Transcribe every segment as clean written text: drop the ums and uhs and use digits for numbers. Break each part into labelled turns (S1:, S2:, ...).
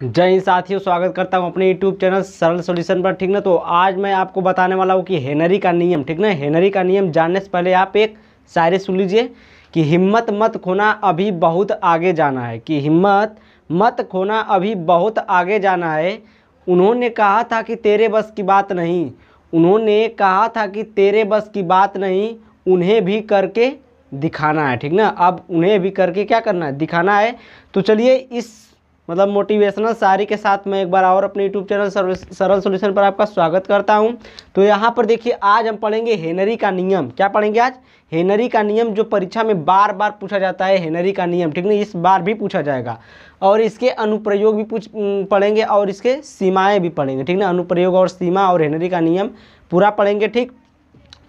S1: जय हिंद साथियों, स्वागत करता हूं अपने YouTube चैनल सरल सॉल्यूशन पर। ठीक ना। तो आज मैं आपको बताने वाला हूं कि हेनरी का नियम। ठीक ना। हेनरी का नियम जानने से पहले आप एक शायरी सुन लीजिए कि हिम्मत मत खोना, अभी बहुत आगे जाना है। कि हिम्मत मत खोना, अभी बहुत आगे जाना है। उन्होंने कहा था कि तेरे बस की बात नहीं, उन्होंने कहा था कि तेरे बस की बात नहीं, उन्हें भी करके दिखाना है। ठीक ना। अब उन्हें भी करके क्या करना है, दिखाना है। तो चलिए इस मोटिवेशनल शायरी के साथ मैं एक बार और अपने यूट्यूब चैनल सरल सॉल्यूशन पर आपका स्वागत करता हूं। तो यहाँ पर देखिए, आज हम पढ़ेंगे हेनरी का नियम। क्या पढ़ेंगे आज? हेनरी का नियम, जो परीक्षा में बार बार पूछा जाता है। हेनरी का नियम, ठीक ना, इस बार भी पूछा जाएगा। और इसके अनुप्रयोग भी पढ़ेंगे और इसके सीमाएँ भी पढ़ेंगे। ठीक ना। अनुप्रयोग और सीमा और हेनरी का नियम पूरा पढ़ेंगे। ठीक।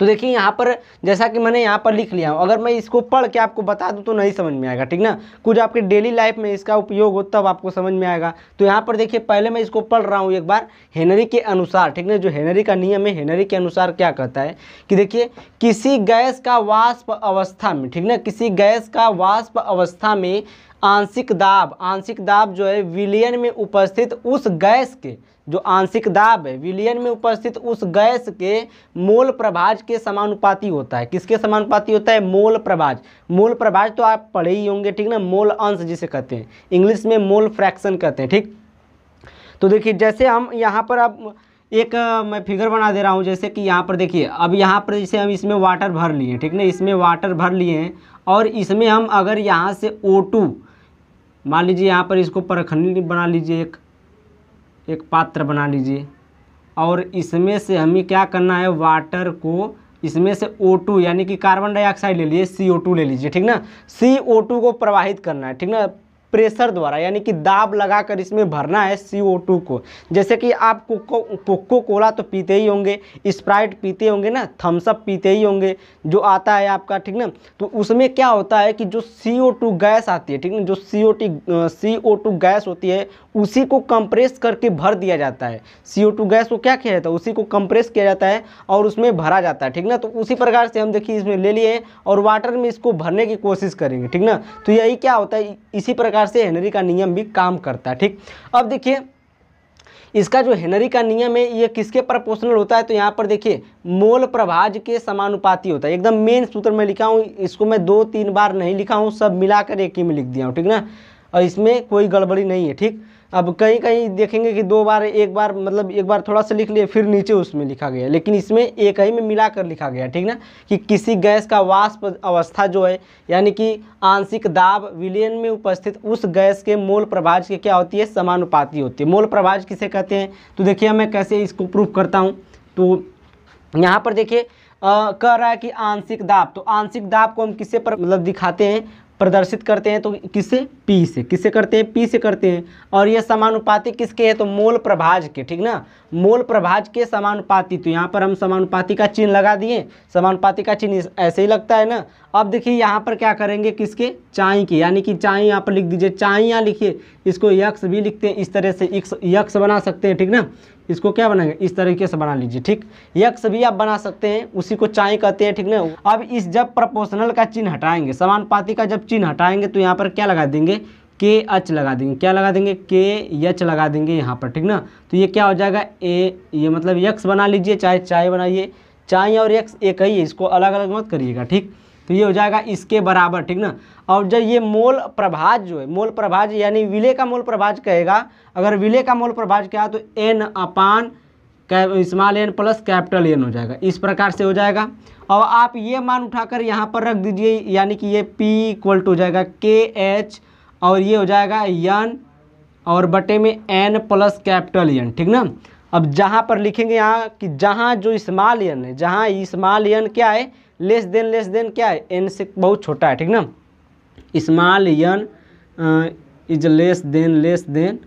S1: तो देखिए यहाँ पर जैसा कि मैंने यहाँ पर लिख लिया हूँ, अगर मैं इसको पढ़ के आपको बता दूँ तो नहीं समझ में आएगा। ठीक ना। कुछ आपके डेली लाइफ में इसका उपयोग हो तब आपको समझ में आएगा। तो यहाँ पर देखिए, पहले मैं इसको पढ़ रहा हूँ एक बार हेनरी के अनुसार। ठीक ना। जो हेनरी का नियम है, हेनरी के अनुसार क्या कहता है कि देखिए, किसी गैस का वाष्प अवस्था में, ठीक ना, किसी गैस का वाष्प अवस्था में आंशिक दाब जो है विलयन में उपस्थित उस गैस के, जो आंशिक दाब है विलयन में उपस्थित उस गैस के मोल प्रभाज के समानुपाती होता है। किसके समानुपाती होता है? मोल प्रभाज। मोल प्रभाज तो आप पढ़े ही होंगे। ठीक ना। मोल अंश जिसे कहते हैं, इंग्लिश में मोल फ्रैक्शन कहते हैं। ठीक। तो देखिए, जैसे हम यहाँ पर अब एक मैं फिगर बना दे रहा हूँ। जैसे कि यहाँ पर देखिए, अब यहाँ पर जैसे हम इसमें वाटर भर लिए, ठीक ना, इसमें वाटर भर लिए हैं और इसमें हम अगर यहाँ से O2 मान लीजिए, यहाँ पर इसको परखंडी बना लीजिए, एक पात्र बना लीजिए और इसमें से हमें क्या करना है, वाटर को इसमें से O2 यानी कि कार्बन डाइऑक्साइड ले लीजिए, CO2 ले लीजिए। ठीक ना। CO2 को प्रवाहित करना है। ठीक ना। प्रेशर द्वारा यानी कि दाब लगाकर इसमें भरना है CO2 को। जैसे कि आप कोको कोला तो पीते ही होंगे, स्प्राइट पीते होंगे ना, थम्स अप पीते ही होंगे, जो आता है आपका। ठीक ना। तो उसमें क्या होता है कि जो CO2 गैस आती है, ठीक ना, जो CO2 गैस होती है उसी को कंप्रेस करके भर दिया जाता है। CO2 गैस को क्या किया जाता है, उसी को कंप्रेस किया जाता है और उसमें भरा जाता है। ठीक ना। तो उसी प्रकार से हम देखिए इसमें ले लिए और वाटर में इसको भरने की कोशिश करेंगे। ठीक ना। तो यही क्या होता है, इसी प्रकार से हेनरी का नियम भी काम करता है। ठीक। अब देखिए, इसका जो हेनरी का नियम है ये किसके प्रोपोर्शनल होता है? तो यहाँ पर देखिए, मोल प्रभाज के समानुपाती होता है। एकदम मेन सूत्र में लिखा हूँ, इसको मैं 2-3 बार नहीं लिखा हूँ, सब मिलाकर एक ही में लिख दिया हूँ। ठीक ना। और इसमें कोई गड़बड़ी नहीं है। ठीक। अब कहीं कहीं देखेंगे कि 2 बार, एक बार मतलब एक बार थोड़ा सा लिख लिए फिर नीचे उसमें लिखा गया, लेकिन इसमें एक ही में मिलाकर लिखा गया। ठीक ना। कि किसी गैस का वाष्प अवस्था जो है यानी कि आंशिक दाब विलयन में उपस्थित उस गैस के मोल प्रभाज के क्या होती है, समानुपाती होती है। मोल प्रभाज किसे कहते हैं? तो देखिए मैं कैसे इसको प्रूफ करता हूँ। तो यहाँ पर देखिए कह रहा है कि आंशिक दाब, तो आंशिक दाब को हम किससे मतलब दिखाते हैं, प्रदर्शित करते हैं? तो किससे? P से। किससे करते हैं? P से करते हैं। और ये समानुपाती किसके है? तो मोल प्रभाज के। ठीक ना। मोल प्रभाज के समानुपाती। तो यहाँ पर हम समानुपाती का चिन्ह लगा दिए। समानुपाती का चिन्ह ऐसे ही लगता है ना। अब देखिए यहाँ पर क्या करेंगे, किसके? चाई के, यानी कि चाई यहाँ पर लिख दीजिए। चाई यहाँ लिखिए, इसको यक्स भी लिखते हैं, इस तरह से यक्स बना सकते हैं। ठीक ना। इसको क्या बनाएंगे, इस तरीके से बना लीजिए। ठीक। यक्स भी आप बना सकते हैं, उसी को चाई कहते हैं। ठीक ना। अब इस जब प्रोपोर्शनल का चिन्ह हटाएंगे, समानुपाती का जब चिन्ह हटाएंगे तो यहाँ पर क्या लगा देंगे, KH लगा देंगे। क्या लगा देंगे? KH लगा देंगे यहाँ पर। ठीक ना। तो ये क्या हो जाएगा, ये मतलब यक्स बना लीजिए, चाहे चाय बनाइए। चाय और यक्स एक ही है, इसको अलग अलग मत करिएगा। ठीक। तो ये हो जाएगा इसके बराबर। ठीक ना। और जब ये मोल प्रभाज जो है, मोल प्रभाज यानी विलय का मोल प्रभाज कहेगा, अगर विलय का मोल प्रभाज क्या है तो N/n प्लस कैपिटल N हो जाएगा। इस प्रकार से हो जाएगा। और आप ये मान उठाकर यहाँ पर रख दीजिए, यानी कि ये P इक्वल टू हो जाएगा KH और ये हो जाएगा N और बटे में N प्लस कैपिटल N। ठीक ना। अब जहाँ पर लिखेंगे यहाँ कि जहाँ जो स्मॉल n है, जहाँ स्मॉल n क्या है, लेस देन क्या है, n से बहुत छोटा है। ठीक ना। Small n is less than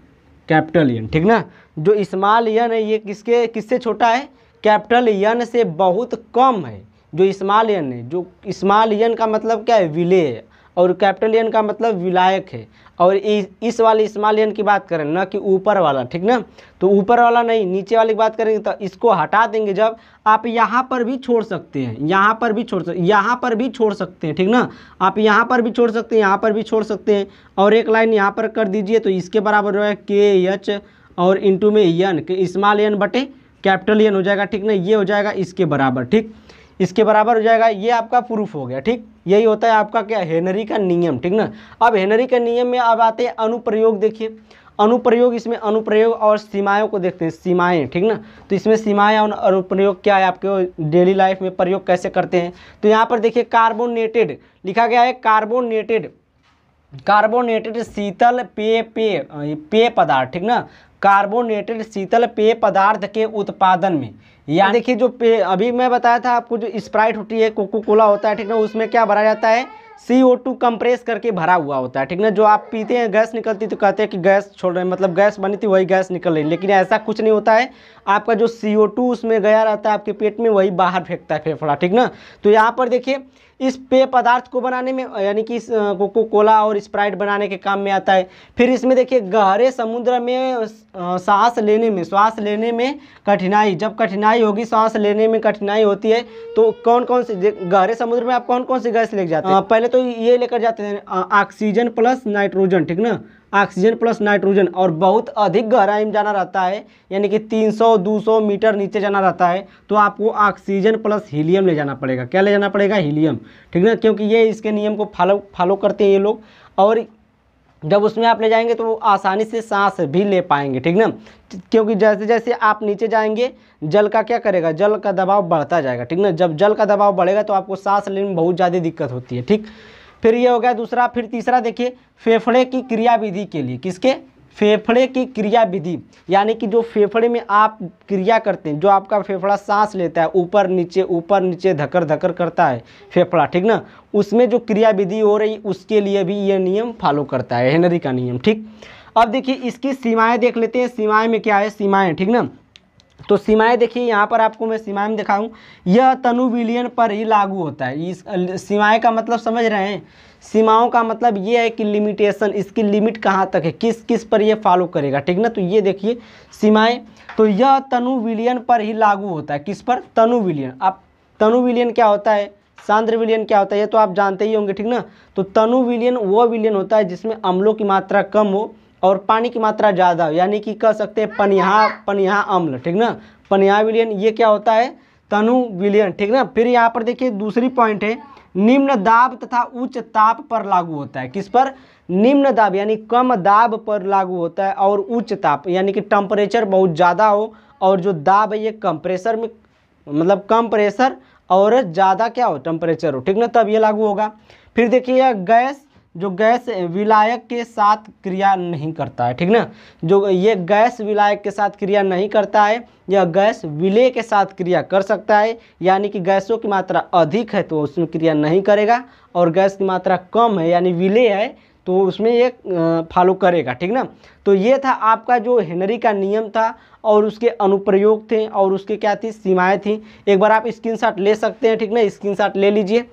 S1: capital N। ठीक ना। जो स्मॉल n है ये किससे छोटा है, कैपिटल N से बहुत कम है। जो स्मॉल n है, जो स्मॉल n का मतलब क्या है, विलय है। और कैपिटल एन का मतलब विलायक है। और इस वाले स्मॉल एन की बात करें ना कि ऊपर वाला, ठीक ना, तो ऊपर वाला नहीं, नीचे वाले की बात करेंगे तो इसको हटा देंगे जब, आप यहाँ पर भी छोड़ सकते हैं, यहाँ पर भी छोड़ सकते, यहाँ पर भी छोड़ सकते हैं, ठीक ना, आप यहाँ पर भी छोड़ सकते हैं, यहाँ पर भी छोड़ सकते हैं। और एक लाइन यहाँ पर कर दीजिए तो इसके बराबर हो जाएगा के एच और इंटू में एन के स्मॉल एन बटे कैपिटल एन हो जाएगा, ठीक ना, ये हो जाएगा इसके बराबर, ठीक, इसके बराबर हो जाएगा। ये आपका प्रूफ हो गया, ठीक, यही होता है आपका क्या, हेनरी का नियम, ठीक ना। अब हेनरी का नियम में अब आते हैं अनुप्रयोग। देखिए अनुप्रयोग, इसमें अनुप्रयोग और सीमाओं को देखते हैं, सीमाएं, ठीक ना, तो इसमें सीमाएं और अनुप्रयोग क्या है, आपके डेली लाइफ में प्रयोग कैसे करते हैं। तो यहाँ पर देखिए कार्बोनेटेड लिखा गया है, कार्बोनेटेड शीतल पेय पदार्थ, ठीक ना, कार्बोनेटेड शीतल पेय पदार्थ के उत्पादन में, या देखिए जो अभी मैं बताया था आपको, जो स्प्राइट होती है, कोको कोला होता है, ठीक ना, उसमें क्या भरा जाता है, CO2 कंप्रेस करके भरा हुआ होता है, ठीक ना, जो आप पीते हैं गैस निकलती तो कहते हैं कि गैस छोड़ रहे हैं, मतलब गैस बनी थी वही गैस निकल रही, लेकिन ऐसा कुछ नहीं होता है। आपका जो CO2 उसमें गया रहता है आपके पेट में, वही बाहर फेंकता है फेफड़ा, ठीक ना। तो यहाँ पर देखिए इस पेय पदार्थ को बनाने में, यानी कि कोको कोला और स्प्राइट बनाने के काम में आता है। फिर इसमें देखिए गहरे समुद्र में सांस लेने में कठिनाई, जब कठिनाई होगी, सांस लेने में कठिनाई होती है, तो कौन कौन सी गहरे समुद्र में आप कौन कौन सी गैस लेके जाते हैं, पहले तो ये लेकर जाते हैं ऑक्सीजन प्लस नाइट्रोजन, ठीक ना, ऑक्सीजन प्लस नाइट्रोजन। और बहुत अधिक गहराई में जाना रहता है, यानी कि 300-200 मीटर नीचे जाना रहता है, तो आपको ऑक्सीजन प्लस हीलियम ले जाना पड़ेगा। क्या ले जाना पड़ेगा, हीलियम, ठीक ना, क्योंकि ये इसके नियम को फॉलो करते हैं ये लोग। और जब उसमें आप ले जाएंगे तो वो आसानी से सांस भी ले पाएंगे, ठीक ना, क्योंकि जैसे जैसे आप नीचे जाएंगे जल का क्या करेगा, जल का दबाव बढ़ता जाएगा, ठीक ना, जब जल का दबाव बढ़ेगा तो आपको सांस लेने में बहुत ज़्यादा दिक्कत होती है, ठीक। फिर ये हो गया दूसरा। फिर तीसरा देखिए फेफड़े की क्रियाविधि के लिए, किसके, फेफड़े की क्रियाविधि, यानी कि जो फेफड़े में आप क्रिया करते हैं, जो आपका फेफड़ा सांस लेता है, ऊपर नीचे धक्कर धक्कर करता है फेफड़ा, ठीक ना, उसमें जो क्रियाविधि हो रही उसके लिए भी ये नियम फॉलो करता है, हेनरी का नियम, ठीक। अब देखिए इसकी सीमाएं देख लेते हैं, सीमाएं में क्या है, सीमाएं, ठीक ना, तो सीमाएं देखिए यहाँ पर आपको मैं सीमाएं में दिखाऊं, यह तनु विलियन पर ही लागू होता है। इस सीमाएं का मतलब समझ रहे हैं, सीमाओं का मतलब ये है कि लिमिटेशन, इसकी लिमिट कहाँ तक है, किस किस पर ये फॉलो करेगा, ठीक ना। तो ये देखिए सीमाएं, तो यह तनु विलियन पर ही लागू होता है, किस पर, तनु विलियन। अब तनु विलियन क्या होता है, सांद्र विलियन क्या होता है, ये तो आप जानते ही होंगे, ठीक ना। तो तनु विलियन वो विलियन होता है जिसमें अम्लों की मात्रा कम हो और पानी की मात्रा ज़्यादा हो, यानी कि कह सकते हैं पनिहा अम्ल, ठीक ना, पनिहा विलियन, ये क्या होता है, तनु विलियन, ठीक ना। फिर यहाँ पर देखिए दूसरी पॉइंट है, निम्न दाब तथा उच्च ताप पर लागू होता है, किस पर, निम्न दाब यानी कम दाब पर लागू होता है, और उच्च ताप यानी कि टेम्परेचर बहुत ज़्यादा हो, और जो दाब है ये कंप्रेसर में, मतलब कम प्रेशर और ज़्यादा क्या हो, टेम्परेचर हो, ठीक ना, तब ये लागू होगा। फिर देखिए यह गैस, जो गैस विलायक के साथ क्रिया नहीं करता है, ठीक ना, जो ये गैस विलायक के साथ क्रिया नहीं करता है, यह गैस विलेय के साथ क्रिया कर सकता है, यानी कि गैसों की मात्रा अधिक है तो उसमें क्रिया नहीं करेगा, और गैस की मात्रा कम है यानी विलेय है तो उसमें ये फॉलो करेगा, ठीक ना। तो ये था आपका जो हेनरी का नियम था, और उसके अनुप्रयोग थे, और उसके क्या थी, सीमाएँ थी। एक बार आप स्क्रीनशॉट ले सकते हैं, ठीक ना, स्क्रीनशॉट ले लीजिए।